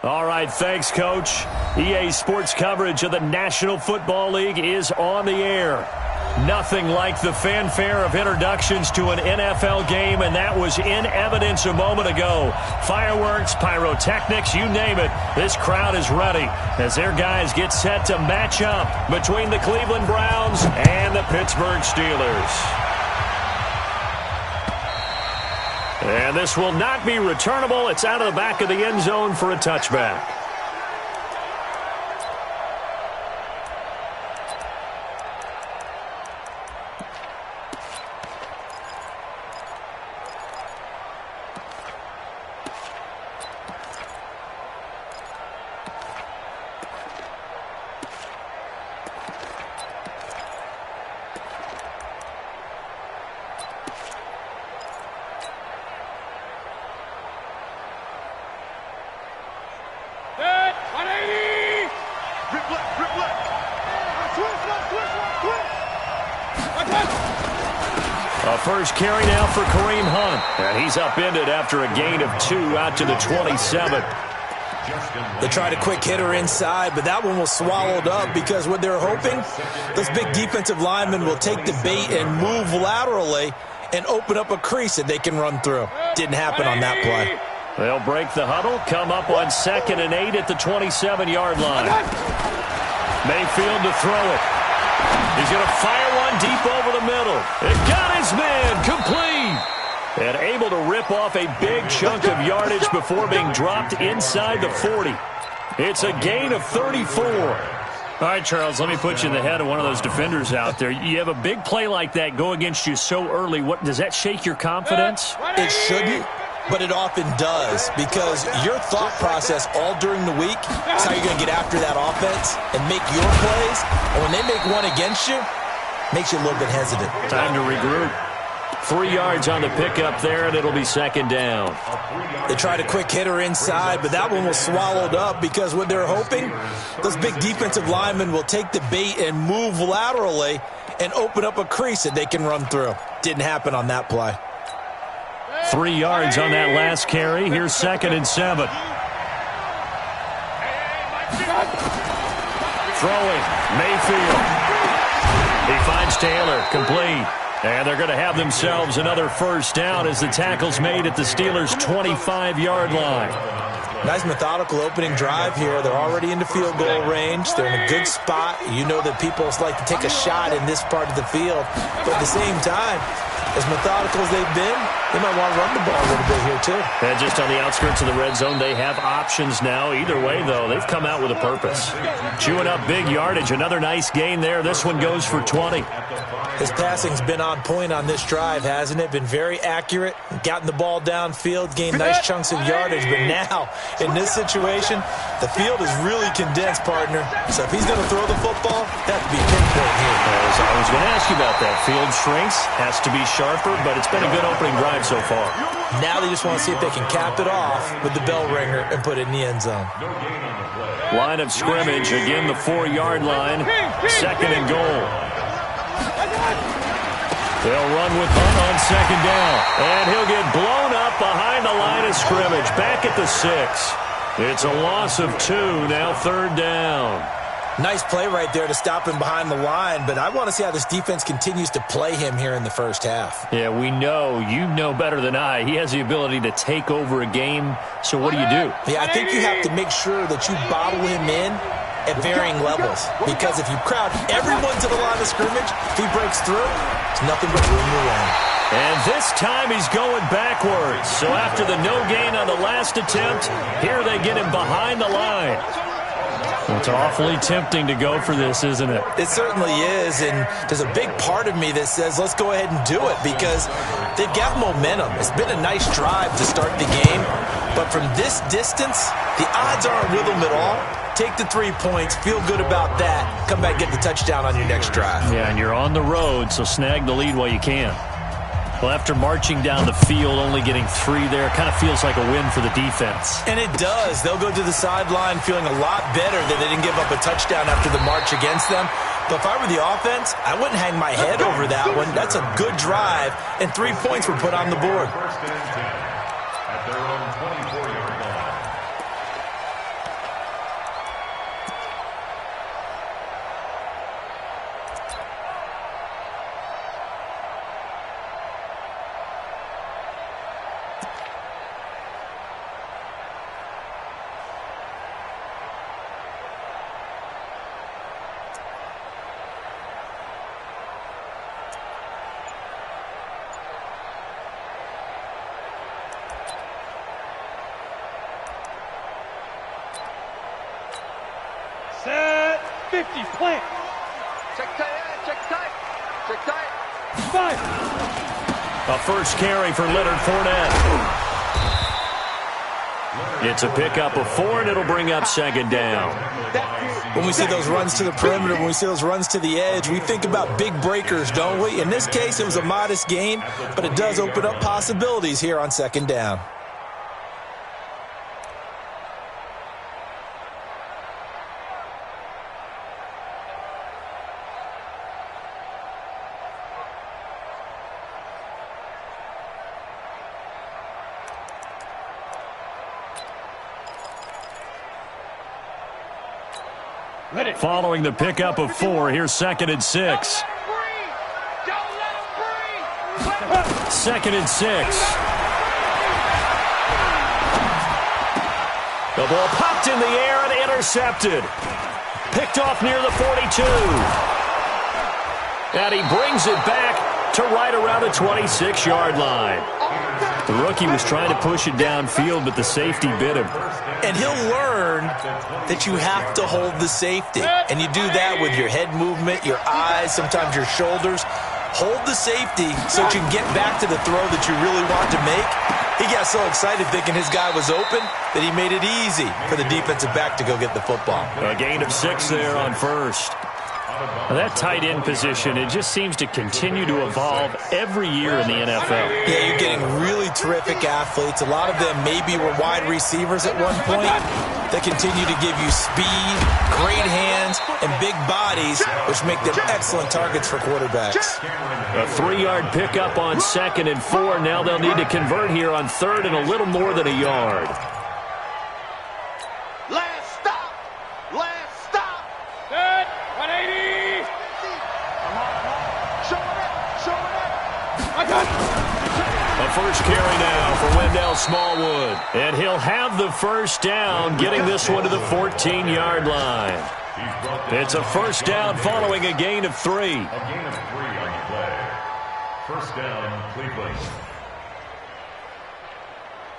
All right, thanks, Coach. EA Sports coverage of the National Football League is on the air. Nothing like the fanfare of introductions to an NFL game, and that was in evidence a moment ago. Fireworks, pyrotechnics, you name it. This crowd is ready as their guys get set to match up between the Cleveland Browns and the Pittsburgh Steelers. And this will not be returnable. It's out of the back of the end zone for a touchback. First carry now for Kareem Hunt. And he's upended after a gain of 2 out to the 27. They tried a quick hitter inside, but that one was swallowed up because what they're hoping, those big defensive linemen will take the bait and move laterally and open up a crease that they can run through. Didn't happen on that play. They'll break the huddle, come up on 2nd and 8 at the 27-yard line. Mayfield to throw it. He's going to fire one deep over the middle. It got his man complete. And able to rip off a big chunk of yardage before being dropped inside the 40. It's a gain of 34. All right, Charles, let me put you in the head of one of those defenders out there. You have a big play like that go against you so early. What does that shake your confidence? It shouldn't, but it often does, because your thought process all during the week is how you're going to get after that offense and make your plays. And when they make one against you, makes you a little bit hesitant. Time to regroup. 3 yards on the pickup there, and it'll be 2nd down. They tried a quick hitter inside, but that one was swallowed up because what they're hoping, those big defensive linemen will take the bait and move laterally and open up a crease that they can run through. Didn't happen on that play. 3 yards on that last carry. Here's 2nd and 7. Throwing, Mayfield. He finds Taylor, complete. And they're going to have themselves another first down as the tackle's made at the Steelers' 25-yard line. Nice methodical opening drive here. They're already into field goal range. They're in a good spot. You know that people like to take a shot in this part of the field. But at the same time, as methodical as they've been, they might want to run the ball a little bit here too. And just on the outskirts of the red zone, they have options now. Either way, though, they've come out with a purpose. Chewing up big yardage. Another nice gain there. This one goes for 20. His passing's been on point on this drive, hasn't it? Been very accurate, gotten the ball downfield, gained nice chunks of yardage. But now, in this situation, the field is really condensed, partner. So if he's going to throw the football, that would be pinpoint here. As I was going to ask you about that. Field shrinks, has to be sharper, but it's been a good opening drive so far. Now they just want to see if they can cap it off with the bell ringer and put it in the end zone. Line of scrimmage, again the 4-yard line, 2nd and goal. They'll run with Hunt on 2nd down. And he'll get blown up behind the line of scrimmage. Back at the 6. It's a loss of 2. Now 3rd down. Nice play right there to stop him behind the line. But I want to see how this defense continues to play him here in the first half. Yeah, we know. You know better than I. He has the ability to take over a game. So what do you do? Yeah, I think you have to make sure that you bottle him in at varying levels, because if you crowd everyone to the line of scrimmage, if he breaks through, it's nothing but room to run. And this time he's going backwards. So after the no gain on the last attempt, here they get him behind the line. Well, it's awfully tempting to go for this, isn't it? It certainly is, and there's a big part of me that says let's go ahead and do it because they've got momentum. It's been a nice drive to start the game, but from this distance, the odds aren't with them at all. Take the 3 points, feel good about that, come back, get the touchdown on your next drive. Yeah, and you're on the road, so snag the lead while you can. Well, after marching down the field, only getting 3 there, kind of feels like a win for the defense. And it does. They'll go to the sideline feeling a lot better that they didn't give up a touchdown after the march against them. But if I were the offense, I wouldn't hang my head over that one. That's a good drive, and 3 points were put on the board. 50, plant. Check tight, check tight, check tight. 5. A first carry for Leonard Fournette. It's a pickup of 4, and it'll bring up second down. When we see those runs to the perimeter, when we see those runs to the edge, we think about big breakers, don't we? In this case, it was a modest gain, but it does open up possibilities here on second down. Following the pickup of 4, here's 2nd and 6. Second and 6. The ball popped in the air and intercepted. Picked off near the 42. And he brings it back to right around the 26-yard line. The rookie was trying to push it downfield, but the safety bit him. And he'll learn that you have to hold the safety. And you do that with your head movement, your eyes, sometimes your shoulders. Hold the safety so that you can get back to the throw that you really want to make. He got so excited thinking his guy was open that he made it easy for the defensive back to go get the football. A gain of 6 there on first. That tight end position, it just seems to continue to evolve every year in the NFL. Yeah, you're getting really terrific athletes. A lot of them maybe were wide receivers at one point that continue to give you speed, great hands, and big bodies, which make them excellent targets for quarterbacks. A 3-yard pickup on 2nd and 4. Now they'll need to convert here on 3rd and a little more than a yard. Last stop. Last stop. Good. 180. Show it up. Show it up. I got A first carry now for Wendell Smallwood. And he'll have the first down, getting this one to the 14-yard line. It's a first down following a gain of 3. A gain of 3 on the play. First down, Cleveland.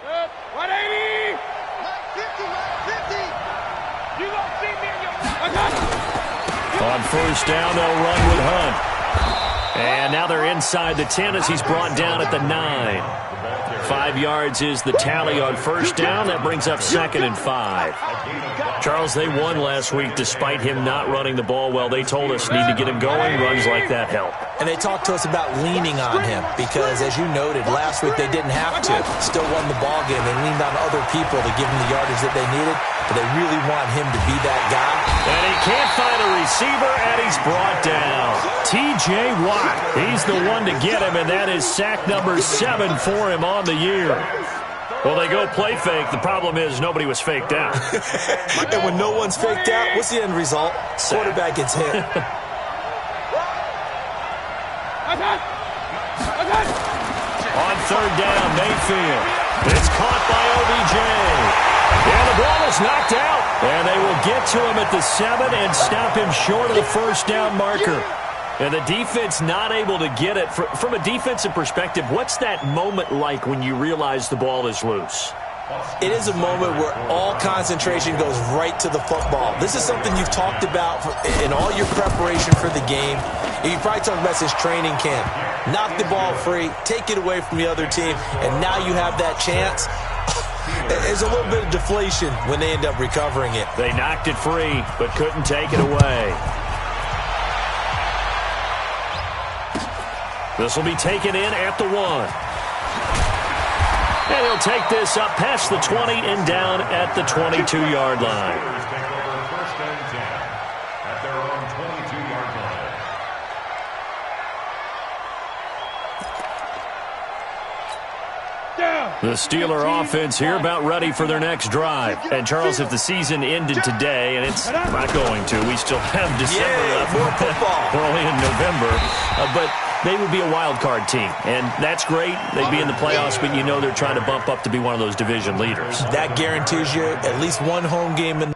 Good. 180. 50. You don't see me in your... I got On first down, they'll run with Hunt. And now they're inside the 10 as he's brought down at the 9. 5 yards is the tally on first down. That brings up 2nd and 5. Charles, they won last week despite him not running the ball well. They told us need to get him going. Runs like that help. And they talked to us about leaning on him because, as you noted, last week they didn't have to. Still won the ball game. They leaned on other people to give him the yardage that they needed, but they really want him to be that guy. And he can't find a receiver, and he's brought down. T.J. Watt, he's the one to get him, and that is sack number 7 for him on the year. Well, they go play fake. The problem is nobody was faked out. And when no one's faked out, what's the end result? Quarterback gets hit. On third down, Mayfield. It's caught by OBJ. And the ball is knocked out. And they will get to him at the 7 and stop him short of the first down marker. And the defense not able to get it. From a defensive perspective, what's that moment like when you realize the ball is loose? It is a moment where all concentration goes right to the football. This is something you've talked about in all your preparation for the game. And you probably talked about since training camp. Knock the ball free, take it away from the other team, and now you have that chance. There's a little bit of deflation when they end up recovering it. They knocked it free, but couldn't take it away. This will be taken in at the 1. And he'll take this up past the 20 and down at the 22-yard line. Take over first and 10 at their own 22-yard line. The Steeler offense here about ready for their next drive. And, Charles, if the season ended today, and it's not going to, we still have December left. More football. We're only in November. But they would be a wild card team. And that's great. They'd be in the playoffs, but you know they're trying to bump up to be one of those division leaders. That guarantees you at least one home game in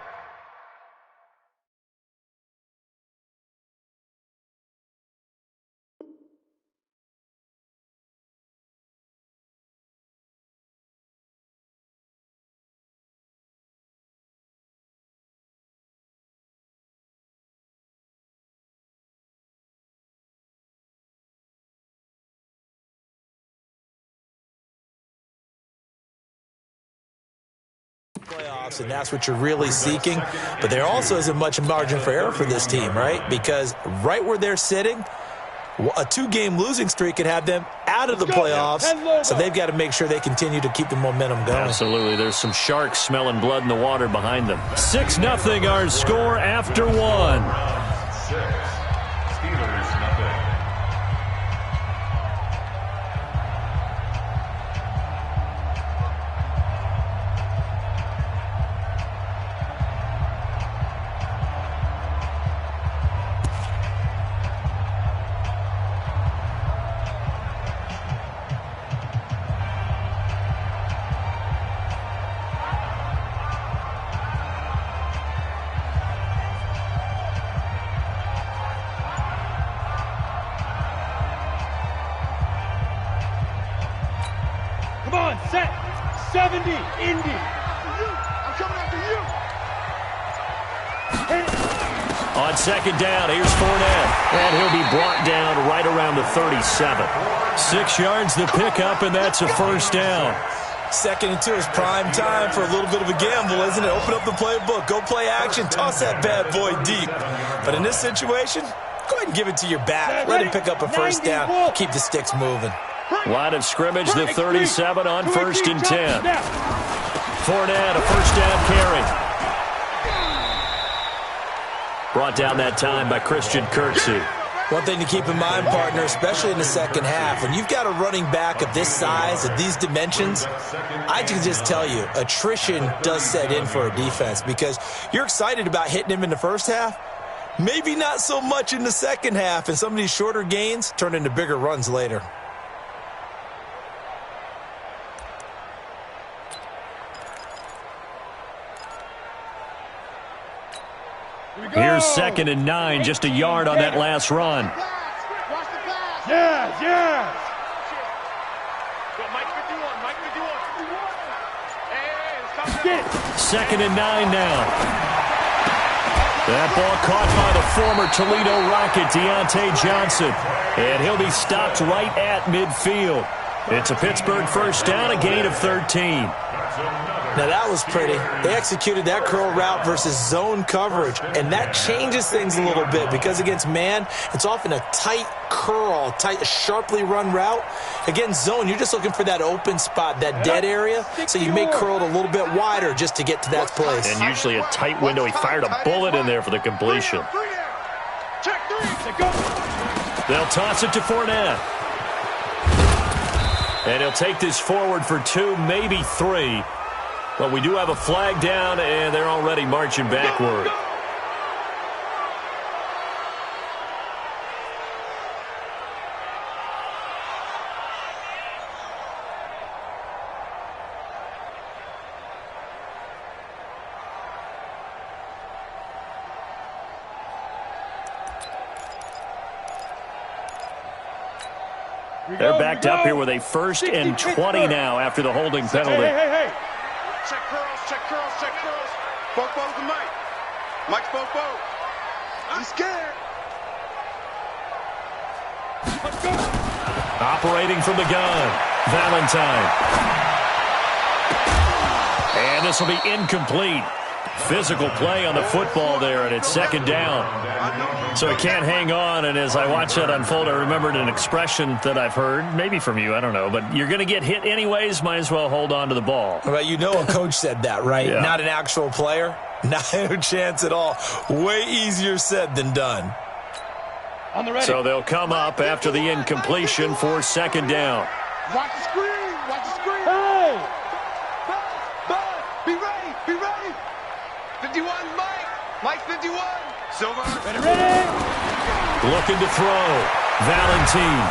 Playoffs, and that's what you're really seeking. But there also isn't much margin for error for this team, right? Because right where they're sitting, a 2-game losing streak could have them out of the playoffs, so they've got to make sure they continue to keep the momentum going. Absolutely. There's some sharks smelling blood in the water behind them. 6-0 our score after one. Steelers, nothing. Come on, set. 70, Indy. I'm coming after you. On second down, here's Fournette. And he'll be brought down right around the 37. 6 yards the pickup, and that's a first down. 2nd and 2 is prime time for a little bit of a gamble, isn't it? Open up the playbook, go play action, toss that bad boy deep. But in this situation, go ahead and give it to your back. Let him pick up a first down. Keep the sticks moving. Line of scrimmage, the 37 on 1st and 10. Fournette, a first down carry. Brought down that time by Christian Kirksey. One thing to keep in mind, partner, especially in the second half, when you've got a running back of this size, of these dimensions, I can just tell you, attrition does set in for a defense because you're excited about hitting him in the first half, maybe not so much in the second half, and some of these shorter gains turn into bigger runs later. Here's 2nd and 9, just a yard on that last run. Yes, yes. Go, Mike 51, Mike 51. Get. 2nd and 9 now. That ball caught by the former Toledo Rocket, Deontay Johnson. And he'll be stopped right at midfield. It's a Pittsburgh first down, a gain of 13. Now, that was pretty. They executed that curl route versus zone coverage, and that changes things a little bit because against man, it's often a tight curl, tight, sharply run route. Against zone, you're just looking for that open spot, that dead area, so you may curl it a little bit wider just to get to that place. And usually a tight window. He fired a bullet in there for the completion. Check 3. They'll toss it to Fournette. And he'll take this forward for 2, maybe 3. But we do have a flag down, and they're already marching backward. They're backed up here with a 1st and 20 now after the holding penalty. Hey. Check curls, check curls, check curls. Both to Mike. Mike's both. I'm scared. Operating from the gun, Valentine. And this will be incomplete. Physical play on the football there, and it's 2nd down. So he can't hang on, and as I watch that unfold, I remembered an expression that I've heard, maybe from you, I don't know, but you're going to get hit anyways, might as well hold on to the ball. Well, you know a coach said that, right? Yeah. Not an actual player. Not a chance at all. Way easier said than done. On the ready. So they'll come up after the incompletion for 2nd down. Watch the screen. Watch the screen. Hey. Bud, be ready. 51, Mike. Mike 51. Silver. Ready. Looking to throw. Valentine.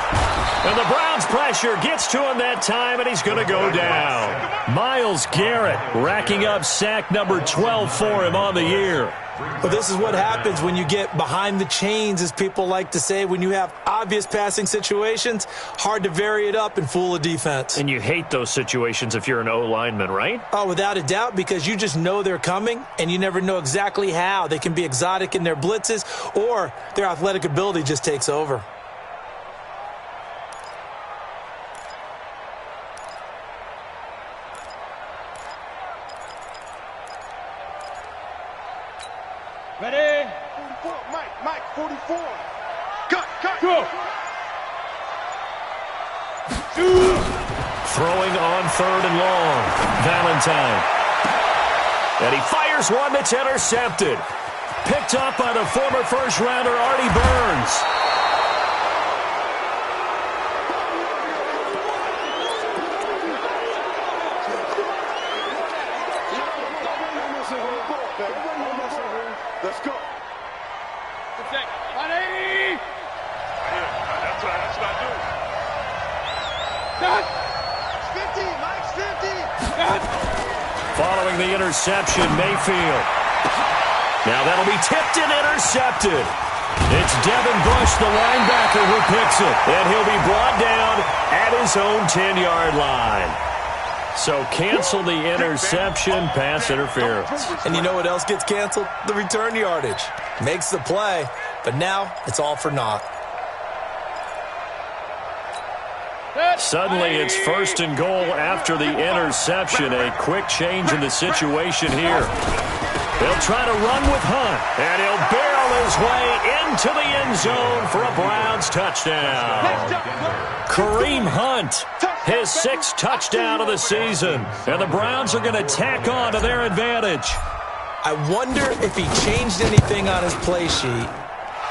And the Browns' pressure gets to him that time, and he's going to go down. Myles Garrett racking up sack number 12 for him on the year. Well, this is what happens when you get behind the chains, as people like to say. When you have obvious passing situations, hard to vary it up and fool a defense. And you hate those situations if you're an O-lineman, right? Oh, without a doubt, because you just know they're coming, and you never know exactly how. They can be exotic in their blitzes, or their athletic ability just takes over. Ready? 44, Mike, 44. Cut. Go. Shoot. Throwing on 3rd and long. Valentine. And he fires one that's intercepted. Picked up by the former first-rounder Artie Burns. Let's go. 180. That's what I do. Cut. 50, Mike's 50. Cut. Following the interception, Mayfield. Now that'll be tipped and intercepted. It's Devin Bush, the linebacker, who picks it. And he'll be brought down at his own 10-yard line. So cancel the interception, pass interference. And you know what else gets canceled? The return yardage. Makes the play, but now it's all for naught. Suddenly it's 1st and goal after the interception. A quick change in the situation here. They'll try to run with Hunt, and he'll barrel his way into the end zone for a Browns touchdown. Kareem Hunt, his 6th touchdown of the season, and the Browns are going to tack on to their advantage. I wonder if he changed anything on his play sheet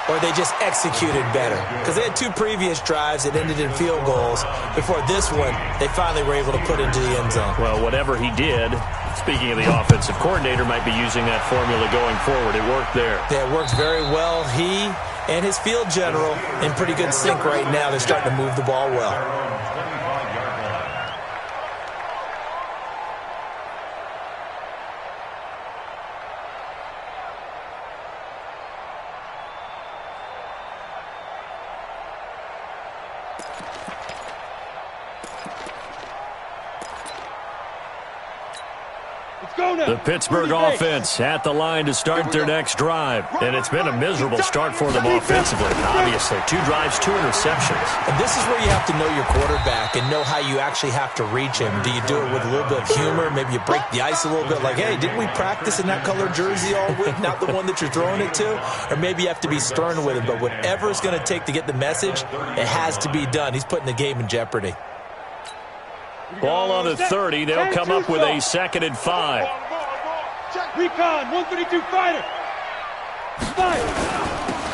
or they just executed better. Because they had 2 previous drives that ended in field goals. Before this one, they finally were able to put into the end zone. Well, whatever he did, speaking of the offensive coordinator, might be using that formula going forward. It worked there. Yeah, it works very well. He and his field general in pretty good sync right now. They're starting to move the ball well. The Pittsburgh offense at the line to start their next drive. And it's been a miserable start for them offensively, obviously. 2 drives, 2 interceptions. And this is where you have to know your quarterback and know how you actually have to reach him. Do you do it with a little bit of humor? Maybe you break the ice a little bit like, hey, didn't we practice in that color jersey all week, not the one that you're throwing it to? Or maybe you have to be stern with him. But whatever it's going to take to get the message, it has to be done. He's putting the game in jeopardy. Ball on the 30. They'll come up with a 2nd and 5. Recon, 132 fighter. Fire.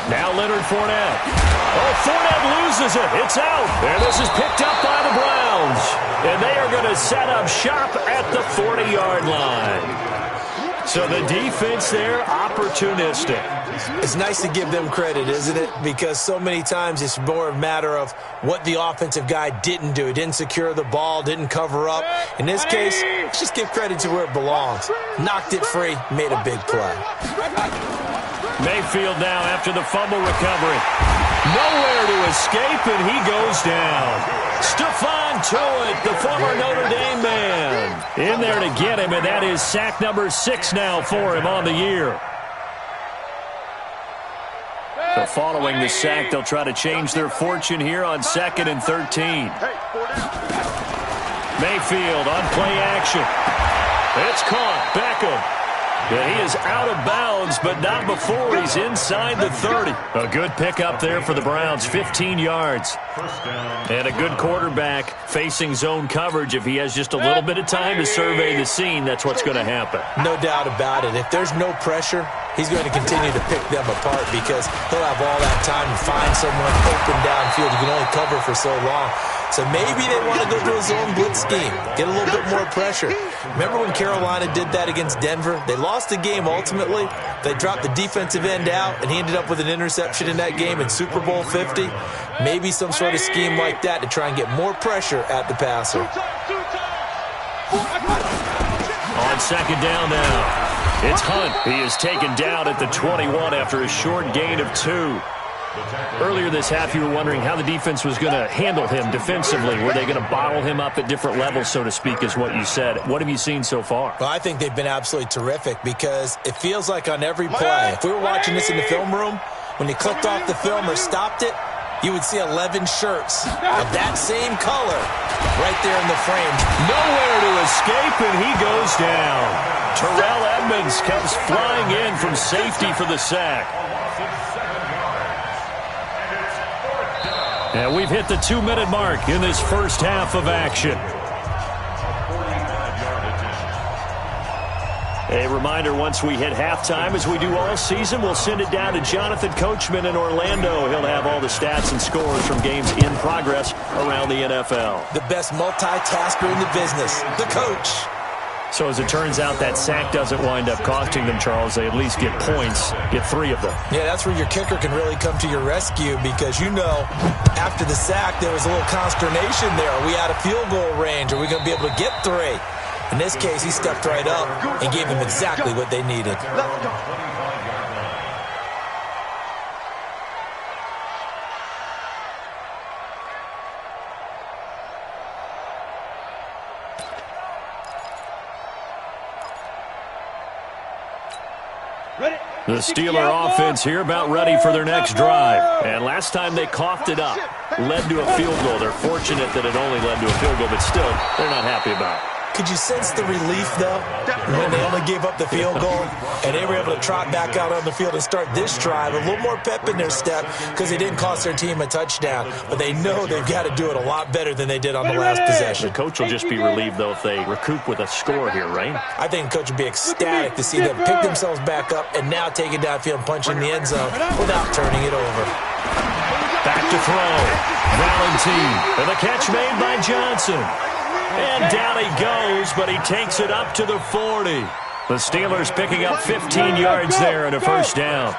Now Leonard Fournette. Oh, Fournette loses it. It's out. And this is picked up by the Browns. And they are going to set up shop at the 40-yard line. So the defense there, opportunistic. It's nice to give them credit, isn't it? Because so many times it's more a matter of what the offensive guy didn't do. He didn't secure the ball, didn't cover up. In this case, let's just give credit to where it belongs. Knocked it free, made a big play. Mayfield now after the fumble recovery. Nowhere to escape, and he goes down. Stephon Tuitt, the former Notre Dame man, in there to get him, and that is sack number 6 now for him on the year. So following the sack, they'll try to change their fortune here on 2nd and 13. Mayfield on play action. It's caught. Beckham. And he is out of bounds, but not before he's inside the 30. A good pickup there for the Browns, 15 yards. And a good quarterback facing zone coverage. If he has just a little bit of time to survey the scene, that's what's going to happen. No doubt about it. If there's no pressure, he's going to continue to pick them apart because he'll have all that time to find someone open downfield. You can only cover for so long. So maybe they want to go to a zone blitz scheme, get a little bit more pressure. Remember when Carolina did that against Denver? They lost the game ultimately. They dropped the defensive end out, and he ended up with an interception in that game in Super Bowl 50. Maybe some sort of scheme like that to try and get more pressure at the passer. On 2nd down now, it's Hunt. He is taken down at the 21 after a short gain of 2. Earlier this half, you were wondering how the defense was going to handle him defensively. Were they going to bottle him up at different levels, so to speak, is what you said. What have you seen so far? Well, I think they've been absolutely terrific because it feels like on every play, if we were watching this in the film room, when he clicked off the film or stopped it, you would see 11 shirts of that same color right there in the frame. Nowhere to escape, and he goes down. Terrell Edmonds comes flying in from safety for the sack. And we've hit the 2-minute mark in this first half of action. A reminder, once we hit halftime, as we do all season, we'll send it down to Jonathan Coachman in Orlando. He'll have all the stats and scores from games in progress around the NFL. The best multitasker in the business, the coach. So as it turns out, that sack doesn't wind up costing them, Charles. They at least get points, get 3 of them. Yeah, that's where your kicker can really come to your rescue because, you know, after the sack, there was a little consternation there. Are we out of field goal range? Are we going to be able to get 3? In this case, he stepped right up and gave them exactly what they needed. Let's go. The Steeler offense here about ready for their next drive. And last time they coughed it up, led to a field goal. They're fortunate that it only led to a field goal, but still, they're not happy about it. Could you sense the relief, though, when they only gave up the field goal and they were able to trot back out on the field and start this drive? A little more pep in their step because they didn't cost their team a touchdown. But they know they've got to do it a lot better than they did on the last possession. The coach will just be relieved, though, if they recoup with a score here, right? I think the coach would be ecstatic to see them pick themselves back up and now take it downfield and punch in the end zone without turning it over. Back to throw. Valentine. And the catch made by Johnson. And down he goes, but he takes it up to the 40. The Steelers picking up 15 yards there and a first down.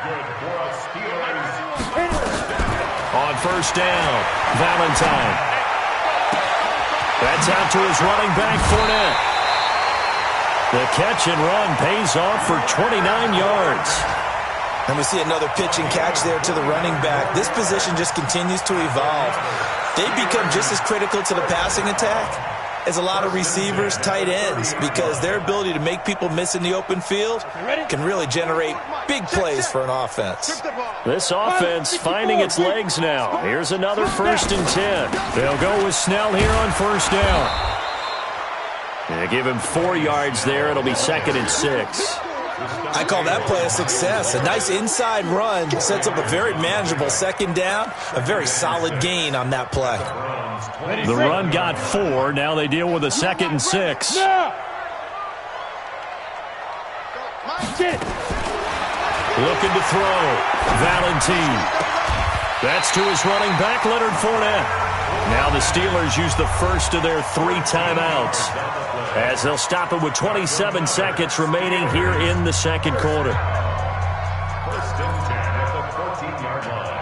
On first down, Valentine. That's out to his running back, Fournette. The catch and run pays off for 29 yards. And we see another pitch and catch there to the running back. This position just continues to evolve. They become just as critical to the passing attack as a lot of receivers, tight ends, because their ability to make people miss in the open field can really generate big plays for an offense. This offense finding its legs now. Here's another 1st and 10. They'll go with Snell here on first down. And give him 4 yards there. It'll be 2nd and 6. I call that play a success. A nice inside run sets up a very manageable 2nd down. A very solid gain on that play. The run got 4. Now they deal with a 2nd and 6. Looking to throw. Valentine. That's to his running back, Leonard Fournette. Now the Steelers use the first of their 3 timeouts as they'll stop it with 27 seconds remaining here in the second quarter. 1st and 10 at the 14-yard line.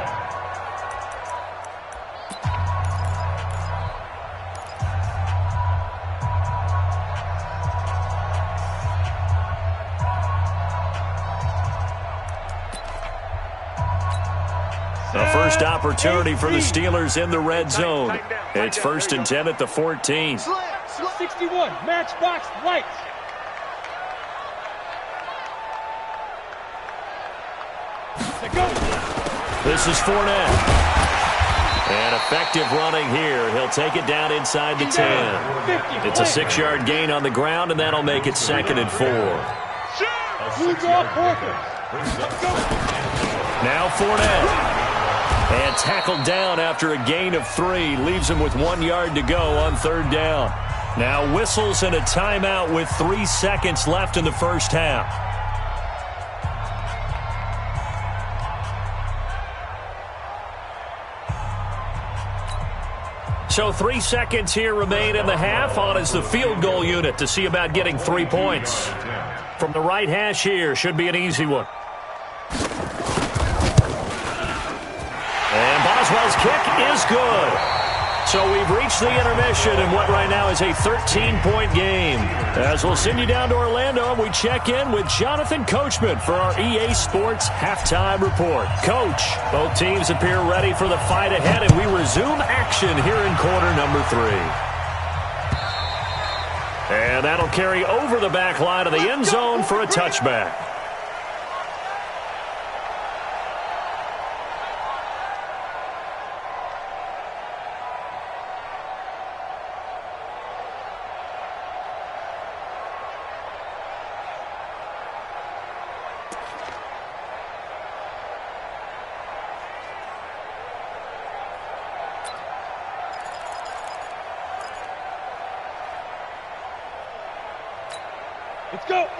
The first opportunity for the Steelers in the red zone. It's 1st and 10 at the 14. 61, matchbox lights. This is Fournette. And effective running here. He'll take it down inside the 10. It's a 6-yard gain on the ground, and that'll make it 2nd and 4. Now Fournette. And tackled down after a gain of 3. Leaves him with 1 yard to go on 3rd down. Now whistles and a timeout with 3 seconds left in the first half. So 3 seconds here remain in the half. On is the field goal unit to see about getting 3 points. From the right hash here, should be an easy one. And Boswell's kick is good. So we've reached the intermission in what right now is a 13-point game. As we'll send you down to Orlando, and we check in with Jonathan Coachman for our EA Sports Halftime Report. Coach, both teams appear ready for the fight ahead, and we resume action here in quarter number 3. And that'll carry over the back line of the end zone for a touchback.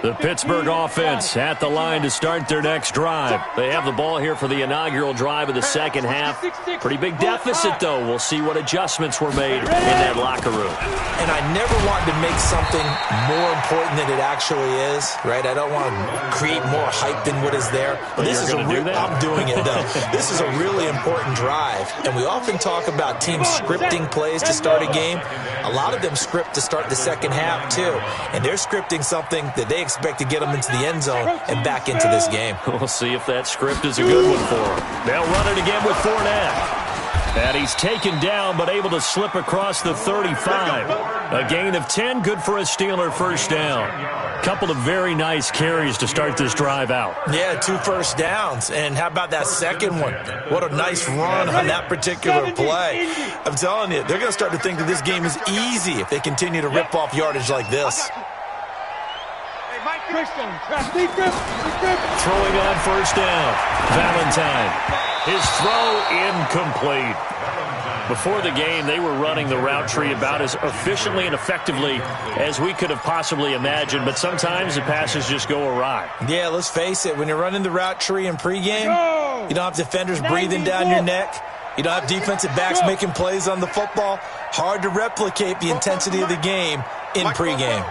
The Pittsburgh offense at the line to start their next drive. They have the ball here for the inaugural drive of the second half. Pretty big deficit, though. We'll see what adjustments were made in that locker room. And I never want to make something more important than it actually is, right? I don't want to create more hype than what is there. But this is I'm doing it, though. This is a really important drive. And we often talk about teams scripting plays to start a game. A lot of them script to start the second half, too. And they're scripting something that they expect to get them into the end zone and back into this game. We'll see if that script is a good one for them. They'll run it again with Fournette. And he's taken down but able to slip across the 35. A gain of 10, good for a Steeler first down. Couple of very nice carries to start this drive out. Yeah, 2 first downs. And how about that second one? What a nice run on that particular play. I'm telling you, they're going to start to think that this game is easy if they continue to rip off yardage like this. Throwing on first down. Valentine. His throw incomplete. Before the game, they were running the route tree about as efficiently and effectively as we could have possibly imagined, but sometimes the passes just go awry. Yeah, let's face it. When you're running the route tree in pregame, you don't have defenders breathing down your neck. You don't have defensive backs making plays on the football. Hard to replicate the intensity of the game in pregame.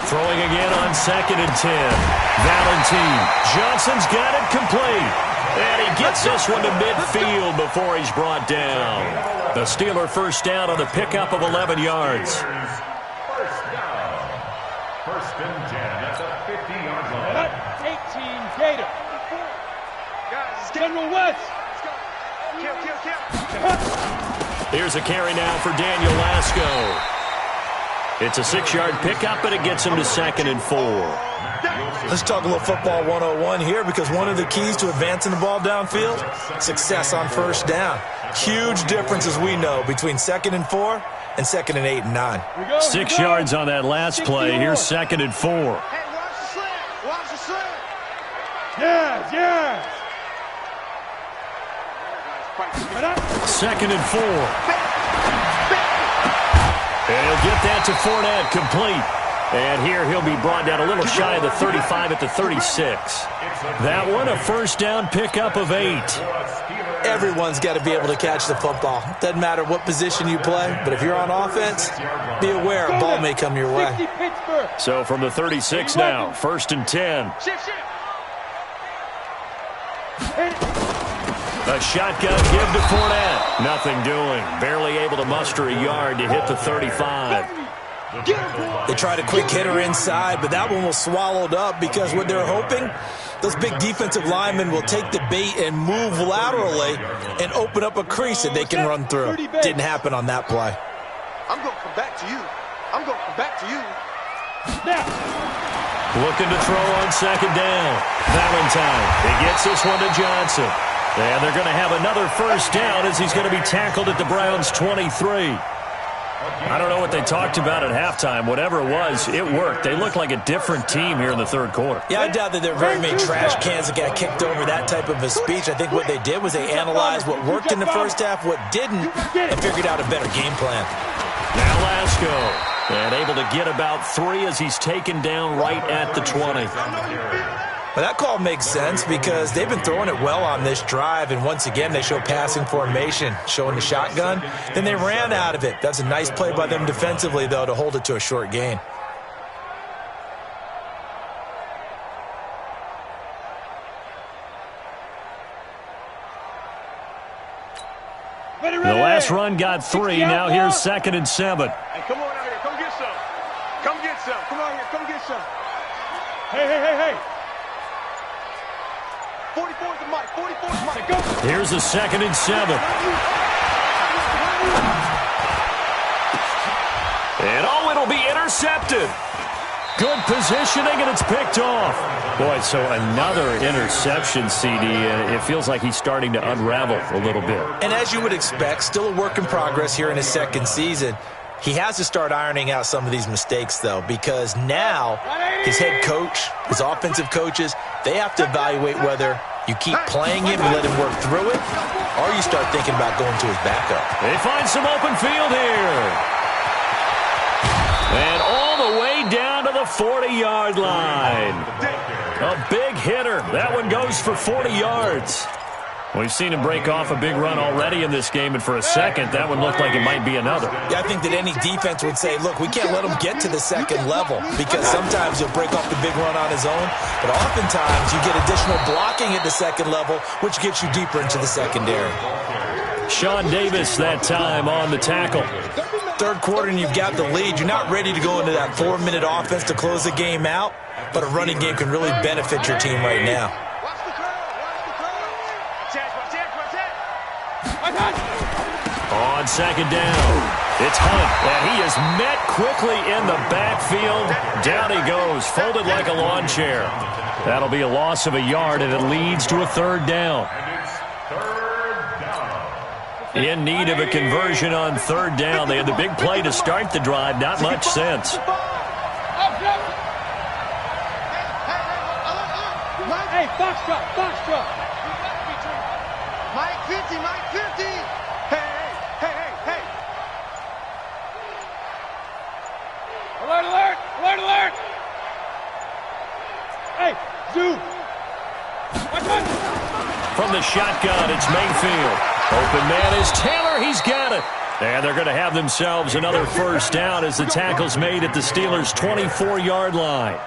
Throwing again on 2nd and 10. Valentine. Johnson's got it complete. And he gets this one to midfield before he's brought down. The Steeler first down on the pickup of 11 yards. First down. 1st and 10 at the 50-yard line. 18 Gator. General West. Here's a carry now for Daniel Lasco. It's a 6-yard pickup, but it gets him to 2nd and 4. Let's talk a little football 101 here, because one of the keys to advancing the ball downfield, success on first down. Huge difference, as we know, between 2nd and 4 and 2nd and 8 and 9. 6 yards on that last play. Here's 2nd and 4. Hey, watch the slant. Watch the slant. Yes. 2nd and 4. And he'll get that to Fournette, complete. And here he'll be brought down a little shy of the 35 at the 36. That one, a first down pickup of 8. Everyone's got to be able to catch the football. Doesn't matter what position you play, but if you're on offense, be aware a ball may come your way. So from the 36 now, 1st and 10. A shotgun give to Fournette. Nothing doing. Barely able to muster a yard to hit the 35. They tried a quick hitter inside, but that one was swallowed up because what they're hoping, those big defensive linemen will take the bait and move laterally and open up a crease that they can run through. Didn't happen on that play. I'm going to come back to you. I'm going to come back to you. Looking to throw on 2nd down. Valentine. He gets this one to Johnson. And they're going to have another first down as he's going to be tackled at the Browns' 23. I don't know what they talked about at halftime. Whatever it was, it worked. They look like a different team here in the 3rd quarter. Yeah, I doubt that there are very many trash cans that got kicked over that type of a speech. I think what they did was they analyzed what worked in the first half, what didn't, and figured out a better game plan. Now Lasco, and able to get about 3 as he's taken down right at the 20. Well, that call makes sense because they've been throwing it well on this drive, and once again they show passing formation, showing the shotgun. Then they ran out of it. That's a nice play by them defensively, though, to hold it to a short gain. The last run got 3. Now here's 2nd and 7. Hey, come on out here. Come get some. Come get some. Come on here. Come get some. Hey. 44 is the mic. 44 is the mic. Go. Here's a 2nd and 7. And it'll be intercepted. Good positioning, and it's picked off. Boy, so another interception, CD, and it feels like he's starting to unravel a little bit. And as you would expect, still a work in progress here in his 2nd season. He has to start ironing out some of these mistakes, though, because now his head coach, his offensive coaches, they have to evaluate whether you keep playing him and let him work through it, or you start thinking about going to his backup. They find some open field here. And all the way down to the 40-yard line. A big hitter. That one goes for 40 yards. We've seen him break off a big run already in this game, and for a second, that one looked like it might be another. Yeah, I think that any defense would say, look, we can't let him get to the second level, because sometimes he'll break off the big run on his own, but oftentimes you get additional blocking at the second level, which gets you deeper into the secondary. Sean Davis that time on the tackle. Third quarter and you've got the lead. You're not ready to go into that 4-minute offense to close the game out, but a running game can really benefit your team right now. On second down, it's Hunt, and he is met quickly in the backfield. Down he goes, folded like a lawn chair. That'll be a loss of a yard, and it leads to a third down. In need of a conversion on third down. They had the big play to start the drive. Not much sense. Hey, Foxtrot. Mike 50, Mike 50. Hey. Alert. Hey, Zoo. From the shotgun, it's Mayfield. Open man is Taylor. He's got it. And they're going to have themselves another first down as the tackle's made at the Steelers' 24-yard line.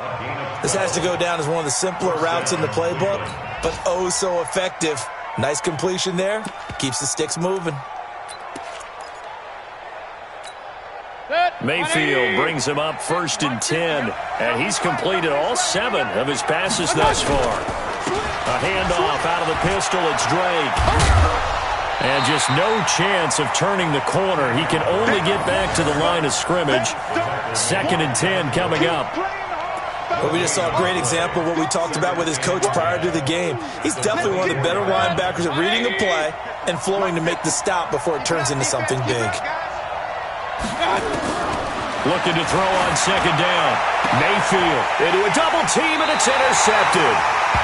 This has to go down as one of the simpler routes in the playbook, but oh so effective. Nice completion there. Keeps the sticks moving. Mayfield brings him up 1st and 10, and he's completed all 7 of his passes thus far. A handoff out of the pistol. It's Drake. And just no chance of turning the corner. He can only get back to the line of scrimmage. 2nd and 10 coming up. Well, we just saw a great example of what we talked about with his coach prior to the game. He's definitely one of the better linebackers at reading a play and flowing to make the stop before it turns into something big. Looking to throw on second down. Mayfield into a double team, and it's intercepted.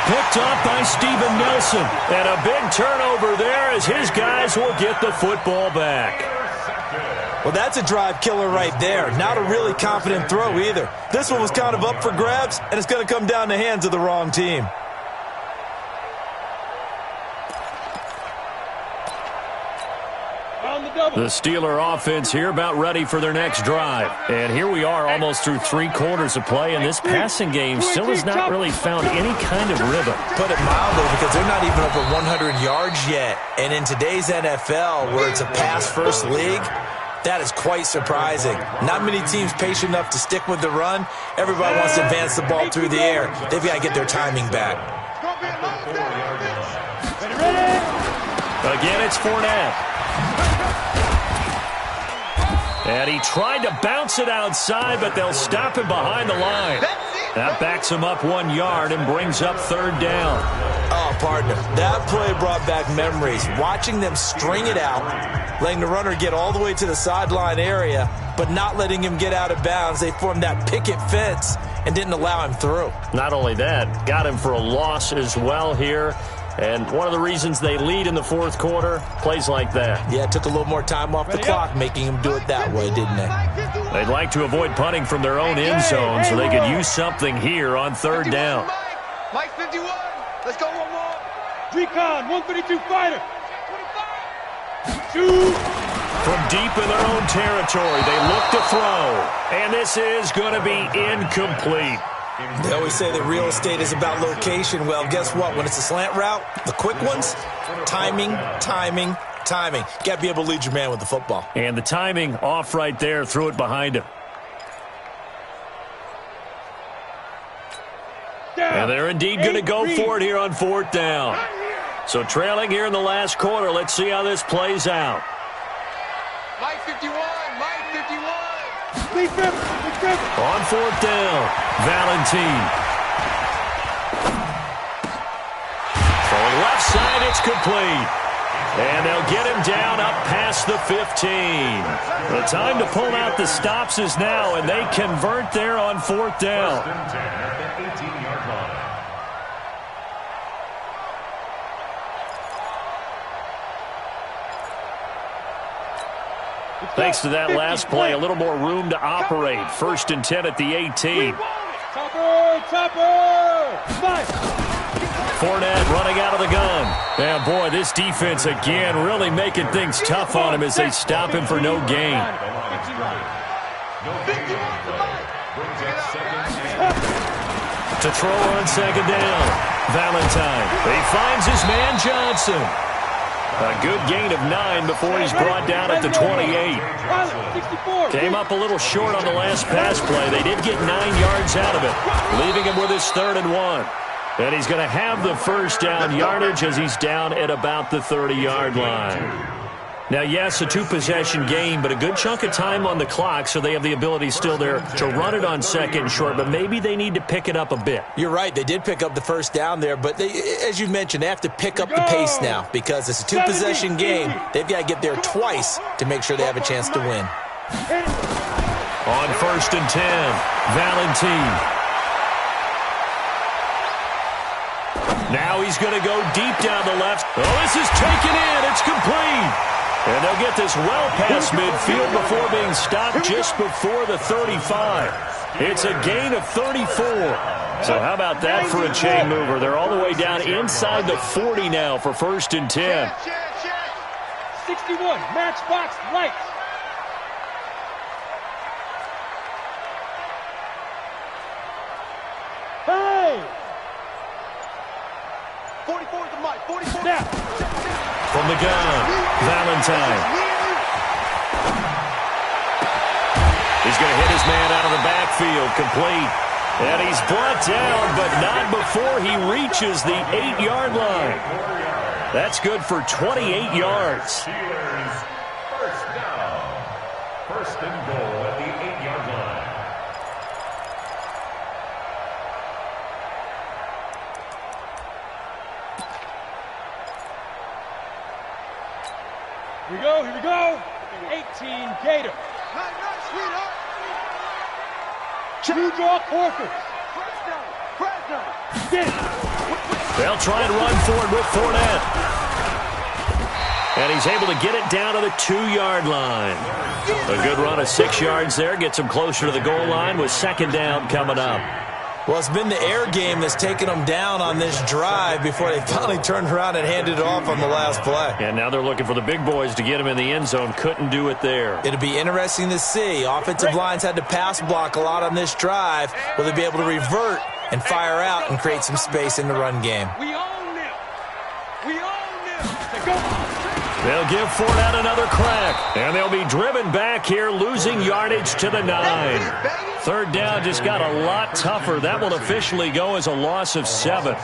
Picked up by Steven Nelson. And a big turnover there as his guys will get the football back. Well, that's a drive killer right there. Not a really confident throw either. This one was kind of up for grabs, and it's going to come down the hands of the wrong team. The Steeler offense here about ready for their next drive. And here we are almost through 3 quarters of play, and this passing game still has not really found any kind of rhythm. Put it mildly, because they're not even over 100 yards yet. And in today's NFL, where it's a pass-first league, that is quite surprising. Not many teams patient enough to stick with the run. Everybody wants to advance the ball through the air. They've got to get their timing back. Again, it's Fournette. And he tried to bounce it outside, but they'll stop him behind the line. That backs him up 1 yard and brings up third down. Oh, partner, that play brought back memories. Watching them string it out, letting the runner get all the way to the sideline area, but not letting him get out of bounds. They formed that picket fence and didn't allow him through. Not only that, got him for a loss as well here. And one of the reasons they lead in the fourth quarter, plays like that. Yeah, it took a little more time off the clock, making him do it that way, didn't they? They'd like to avoid punting from their own end zone, so they could use something here on third down. Mike 51. Let's go one more. Recon, 132 fighter. Shoot. From deep in their own territory, they look to throw. And this is going to be incomplete. They always say that real estate is about location. Well, guess what? When it's a slant route, the quick ones, timing. Got to be able to lead your man with the football. And the timing off right there, threw it behind him. And they're indeed going to go for it here on fourth down. So trailing here in the last quarter, let's see how this plays out. Mike 51, Mike 51. On fourth down, Valentine. Throwing left side, it's complete. And they'll get him down up past the 15. The time to pull out the stops is now, and they convert there on 4th down. First and 10 at the 18-yard line. Thanks to that last play, a little more room to operate. 1st and 10 at the 18. Fournette running out of the gun. And boy, this defense again really making things tough on him as they stop him for no gain. To throw on 2nd down. Valentine. He finds his man Johnson. A good gain of 9 before he's brought down at the 28. Came up a little short on the last pass play. They did get 9 yards out of it, leaving him with his 3rd and 1. And he's going to have the 1st down yardage as he's down at about the 30-yard line. Now, yes, a 2-possession game, but a good chunk of time on the clock, so they have the ability still there to run it on 2nd and short, but maybe they need to pick it up a bit. You're right. They did pick up the 1st down there, but they, as you mentioned, they have to pick up the pace now because it's a 2-possession game. They've got to get there twice to make sure they have a chance to win. On 1st and 10, Valentine. Now he's going to go deep down the left. Oh, this is taken in. It's complete. And they'll get this well past midfield before being stopped just before the 35. It's a gain of 34. So how about that for a chain mover? They're all the way down inside the 40 now for 1st and 10. 61, matchbox lights. Hey! 44 is the mic. 44. Snap. From the gun, Valentine. He's going to hit his man out of the backfield, complete. And he's brought down, but not before he reaches the 8-yard line. That's good for 28 yards. Steelers, 1st down. 1st and goal at the 8-yard line. Here we go. 18 Gator. Nice, sweetheart. Two draw Corkers. They'll try and run forward with Fournette. And he's able to get it down to the 2-yard line. A good run of 6 yards there. Gets him closer to the goal line with 2nd down coming up. Well, it's been the air game that's taken them down on this drive before they finally turned around and handed it off on the last play. And now they're looking for the big boys to get him in the end zone. Couldn't do it there. It'll be interesting to see. Offensive lines had to pass block a lot on this drive. Will they be able to revert and fire out and create some space in the run game? We own them. We own them. Go. They'll give Fournette another crack. And they'll be driven back here, losing yardage to the 9. 3rd down just got a lot tougher. That will officially go as a loss of 7.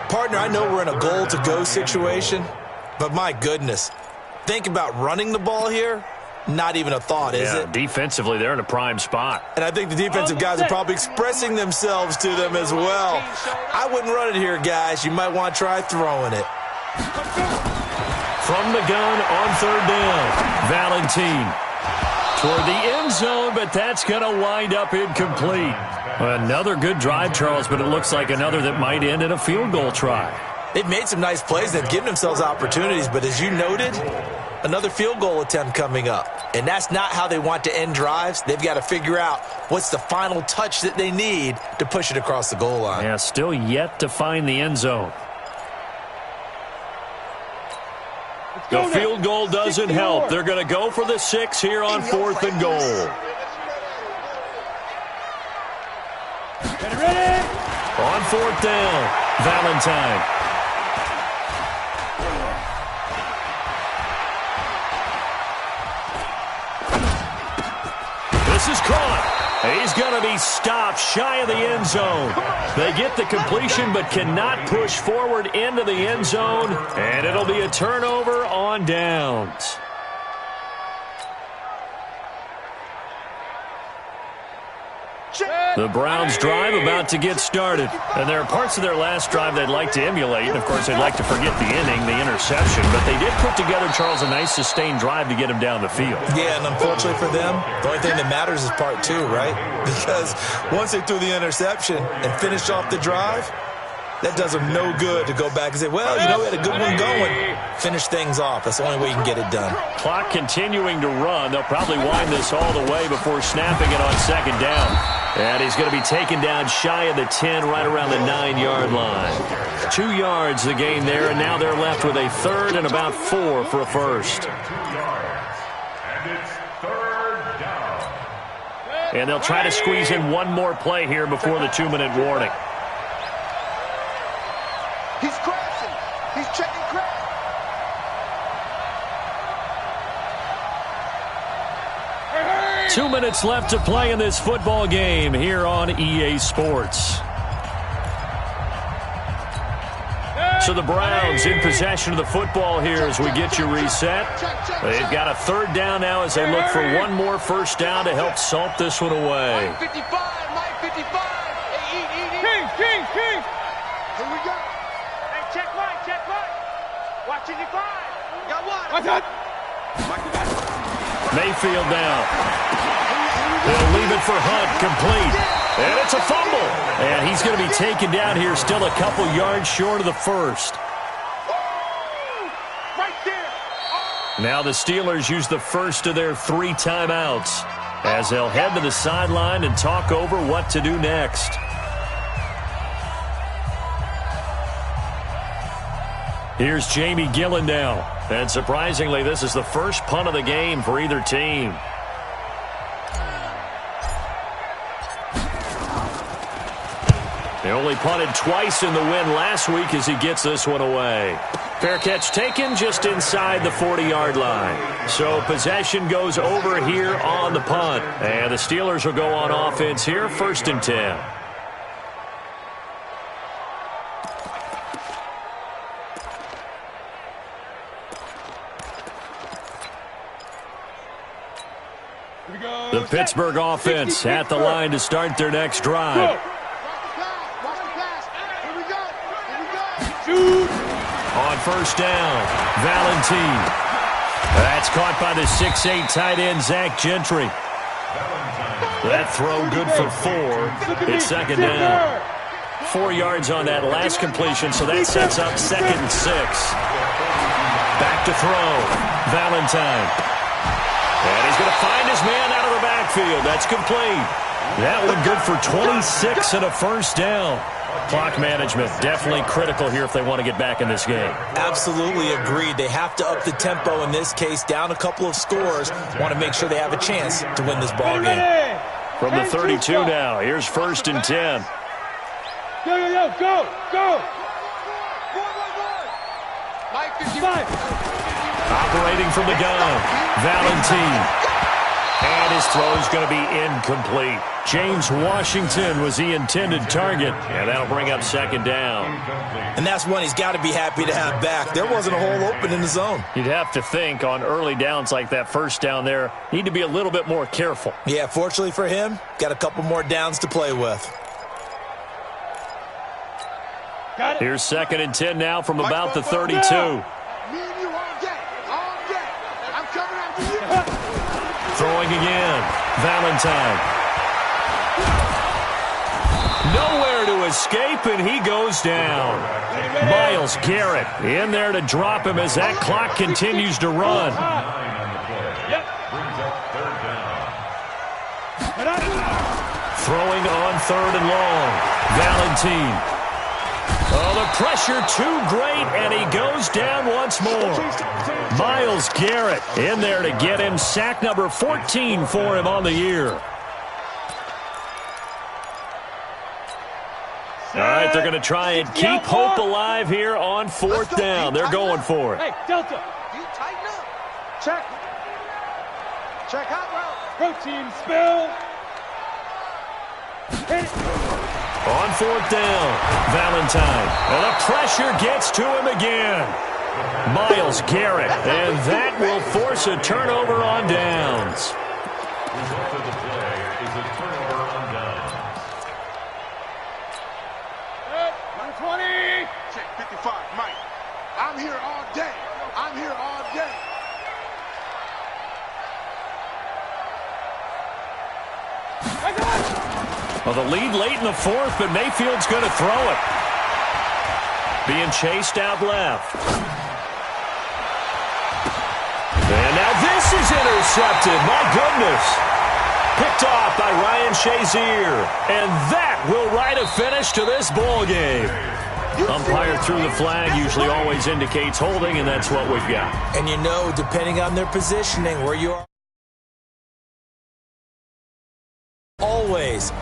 Partner, I know we're in a goal-to-go situation, but my goodness, think about running the ball here. Not even a thought, is it? Defensively, they're in a prime spot. And I think the defensive guys are probably expressing themselves to them as well. I wouldn't run it here, guys. You might want to try throwing it. From the gun on 3rd down, Valentine. Toward the end zone, but that's going to wind up incomplete. Another good drive, Charles, but it looks like another that might end in a field goal try. They've made some nice plays. They've given themselves opportunities, but as you noted, another field goal attempt coming up. And that's not how they want to end drives. They've got to figure out what's the final touch that they need to push it across the goal line. Yeah, still yet to find the end zone. The field goal doesn't help. They're going to go for the 6 here on 4th and goal. Ready? On 4th down, Valentine. This is caught. He's going to be stopped shy of the end zone. They get the completion but cannot push forward into the end zone, and it'll be a turnover on downs. Check. The Browns' drive about to get started. And there are parts of their last drive they'd like to emulate. And, of course, they'd like to forget the inning, the interception. But they did put together, Charles, a nice sustained drive to get him down the field. Yeah, and unfortunately for them, the only thing that matters is part two, right? Because once they threw the interception and finished off the drive, that does them no good to go back and say, well, you know, we had a good one going. Finish things off. That's the only way you can get it done. Clock continuing to run. They'll probably wind this all the way before snapping it on second down. And he's going to be taken down shy of the 10, right around the 9-yard line. 2 yards the gain there, and now they're left with a third and about 4 for a first. And it's third down. And they'll try to squeeze in one more play here before the 2-minute warning. He's crashing. He's checking crash. 2 minutes left to play in this football game here on EA Sports. So the Browns in possession of the football here as we get you reset. They've got a third down now as they look for one more first down to help salt this one away. Mike 55, Mike 55. Hey, eat. King. Here we go. Hey, check Mike. Watching you five. Got one. What's that? Mayfield down. They'll leave it for Hunt, complete. And it's a fumble. And he's going to be taken down here, still a couple yards short of the first. Right there. Now the Steelers use the first of their 3 timeouts as they'll head to the sideline and talk over what to do next. Here's Jamie Gillen now. And surprisingly, this is the first punt of the game for either team. They only punted twice in the win last week as he gets this one away. Fair catch taken just inside the 40-yard line. So possession goes over here on the punt. And the Steelers will go on offense here, 1st and 10. The Pittsburgh offense at the line to start their next drive. On first down, Valentine. That's caught by the 6'8" tight end, Zach Gentry. That throw good for 4. It's second down. 4 yards on that last completion, so that sets up 2nd and 6. Back to throw, Valentine. And he's going to find his man out of the backfield. That's complete. That one good for 26 and a first down. Clock management definitely critical here if they want to get back in this game. Absolutely agreed. They have to up the tempo in this case, down a couple of scores. Want to make sure they have a chance to win this ball game. From the 32 now, here's 1st and 10. Go. Mike 55. Operating from the gun, Valentine. And his throw's going to be incomplete. James Washington was the intended target, and that'll bring up 2nd down. And that's one he's got to be happy to have back. There wasn't a hole open in the zone. You'd have to think on early downs like that first down there, need to be a little bit more careful. Yeah, fortunately for him, got a couple more downs to play with. Here's 2nd and 10 now from about the 32. Me and you all day. I'm coming after you. Throwing again, Valentine. Nowhere to escape, and he goes down. Myles Garrett in there to drop him as that clock continues to run. Throwing on 3rd and long, Valentine. Oh, the pressure too great, and he goes down once more. Myles Garrett in there to get him. Sack number 14 for him on the year. All right, they're going to try and keep hope alive here on 4th down. They're going for it. Hey, Delta. You tighten up. Check. Check hot route. Protein spill. Hit it. On 4th down, Valentine. And the pressure gets to him again. Myles Garrett. And that will force a turnover on downs. Result of the play is a turnover on downs. Well, the lead late in the fourth, but Mayfield's going to throw it. Being chased out left. And now this is intercepted. My goodness. Picked off by Ryan Shazier. And that will write a finish to this ball game. Umpire threw the flag, usually always indicates holding, and that's what we've got. And you know, depending on their positioning, where you are, always